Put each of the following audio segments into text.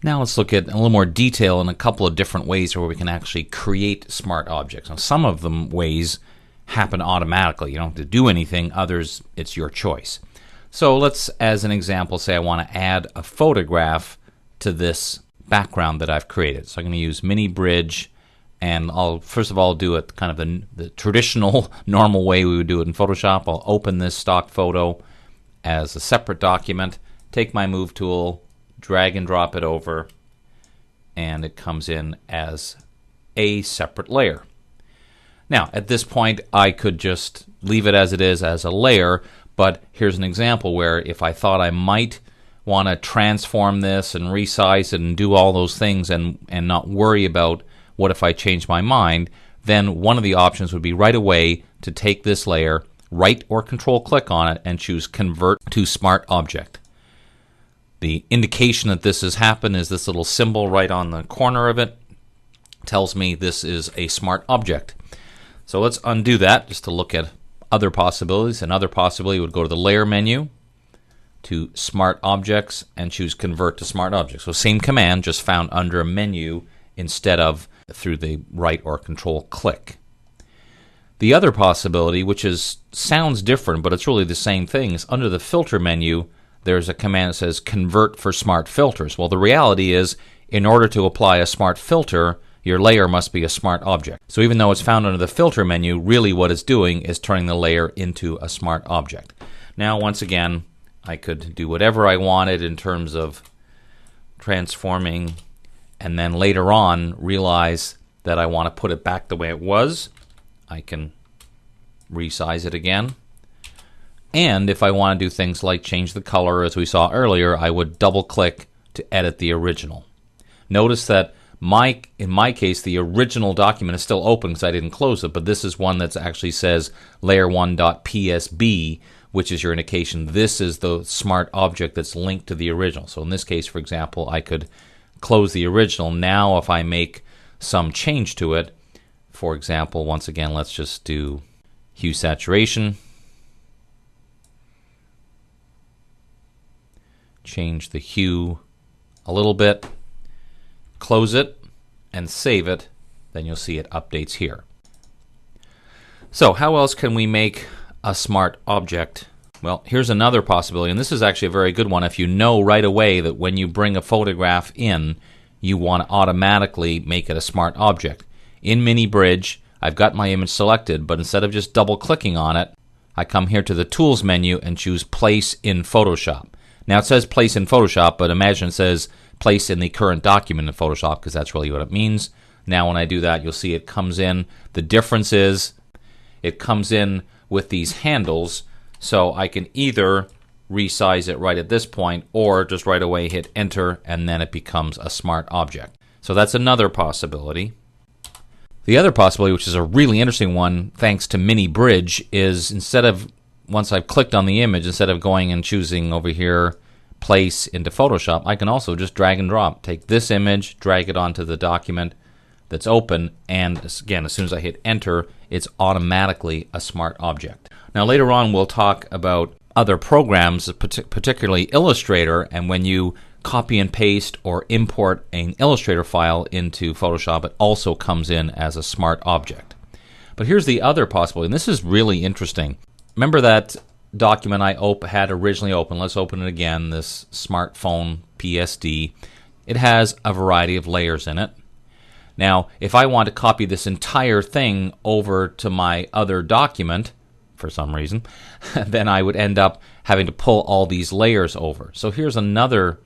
Now let's look at a little more detail in a couple of different ways where we can actually create smart objects. Now, some of them ways happen automatically. You don't have to do anything. Others, it's your choice. So let's, as an example, say I want to add a photograph to this background that I've created. So I'm going to use Mini Bridge, and I'll first of all do it kind of the traditional, normal way we would do it in Photoshop. I'll open this stock photo as a separate document, take my Move tool, drag and drop it over, and it comes in as a separate layer. Now, at this point, I could just leave it as it is as a layer, but here's an example where if I thought I might want to transform this and resize it and do all those things and not worry about what if I change my mind, then one of the options would be right away to take this layer, right or control click on it, and choose Convert to Smart Object. The indication that this has happened is this little symbol right on the corner of it. Tells me this is a smart object. So let's undo that just to look at other possibilities. Another possibility would go to the Layer menu, to Smart Objects, and choose Convert to Smart Objects. So same command, just found under a menu instead of through the right or control click. The other possibility, which sounds different, but it's really the same thing, is under the Filter menu, there's a command that says Convert for Smart Filters. Well, the reality is, in order to apply a smart filter, your layer must be a smart object. So even though it's found under the Filter menu, really what it's doing is turning the layer into a smart object. Now, once again, I could do whatever I wanted in terms of transforming, and then later on realize that I want to put it back the way it was. I can resize it again. And if I want to do things like change the color, as we saw earlier, I would double-click to edit the original. Notice that in my case, the original document is still open because I didn't close it, but this is one that actually says layer1.psb, which is your indication this is the smart object that's linked to the original. So in this case, for example, I could close the original. Now if I make some change to it, for example, once again, let's just do hue saturation. Change the hue a little bit, close it, and save it, then you'll see it updates here. So how else can we make a smart object? Well, here's another possibility, and this is actually a very good one if you know right away that when you bring a photograph in, you want to automatically make it a smart object. In Mini Bridge, I've got my image selected, but instead of just double-clicking on it, I come here to the Tools menu and choose Place in Photoshop. Now it says Place in Photoshop, but imagine it says Place in the current document in Photoshop, because that's really what it means. Now when I do that, you'll see it comes in. The difference is it comes in with these handles, so I can either resize it right at this point or just right away hit Enter, and then it becomes a smart object. So that's another possibility. The other possibility, which is a really interesting one, thanks to Mini Bridge, is instead of, once I've clicked on the image, instead of going and choosing over here, Place into Photoshop, I can also just drag and drop. Take this image, drag it onto the document that's open, and again, as soon as I hit Enter, it's automatically a smart object. Now later on, we'll talk about other programs, particularly Illustrator, and when you copy and paste or import an Illustrator file into Photoshop, it also comes in as a smart object. But here's the other possibility, and this is really interesting. Remember that document I had originally open. Let's open it again, this smartphone PSD. It has a variety of layers in it. Now, if I want to copy this entire thing over to my other document, for some reason, then I would end up having to pull all these layers over. So here's another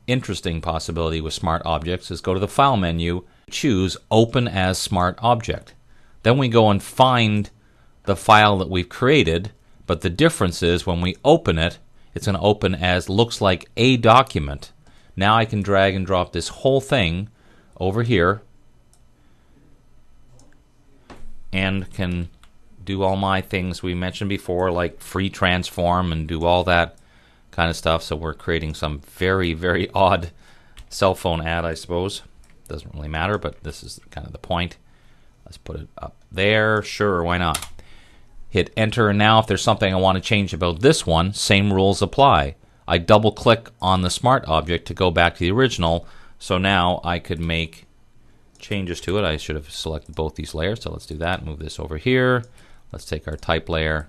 interesting possibility with smart objects, is go to the File menu, choose Open as Smart Object. Then we go and find the file that we've created, but the difference is when we open it, it's going to open as looks like a document. Now I can drag and drop this whole thing over here and can do all my things we mentioned before, like free transform and do all that kind of stuff. So we're creating some very, very odd cell phone ad, I suppose. Doesn't really matter, but this is kind of the point. Let's put it up there. Sure, why not? Hit Enter, and now if there's something I want to change about this one, same rules apply. I double click on the smart object to go back to the original. So now I could make changes to it. I should have selected both these layers, so let's do that. Move this over here. Let's take our type layer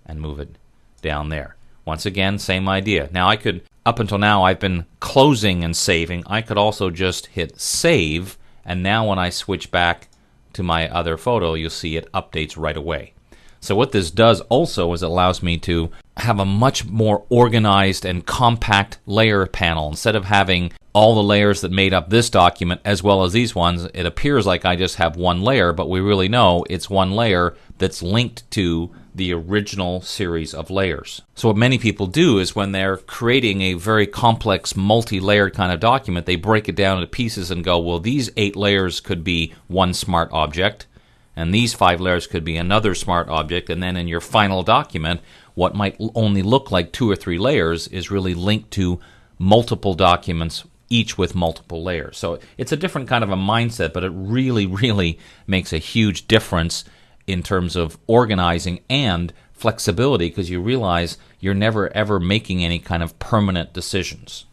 and move it down there. Once again, same idea. Now I could, up until now I've been closing and saving. I could also just hit save, and now when I switch back to my other photo, you'll see it updates right away. So what this does also is it allows me to have a much more organized and compact layer panel. Instead of having all the layers that made up this document as well as these ones, it appears like I just have one layer, but we really know it's one layer that's linked to the original series of layers. So what many people do is when they're creating a very complex multi-layered kind of document, they break it down into pieces and go, well, these 8 layers could be one smart object, and these 5 layers could be another smart object, and then in your final document, what might only look like 2 or 3 layers is really linked to multiple documents, each with multiple layers. So it's a different kind of a mindset, but it really, really makes a huge difference in terms of organizing and flexibility, because you realize you're never ever making any kind of permanent decisions.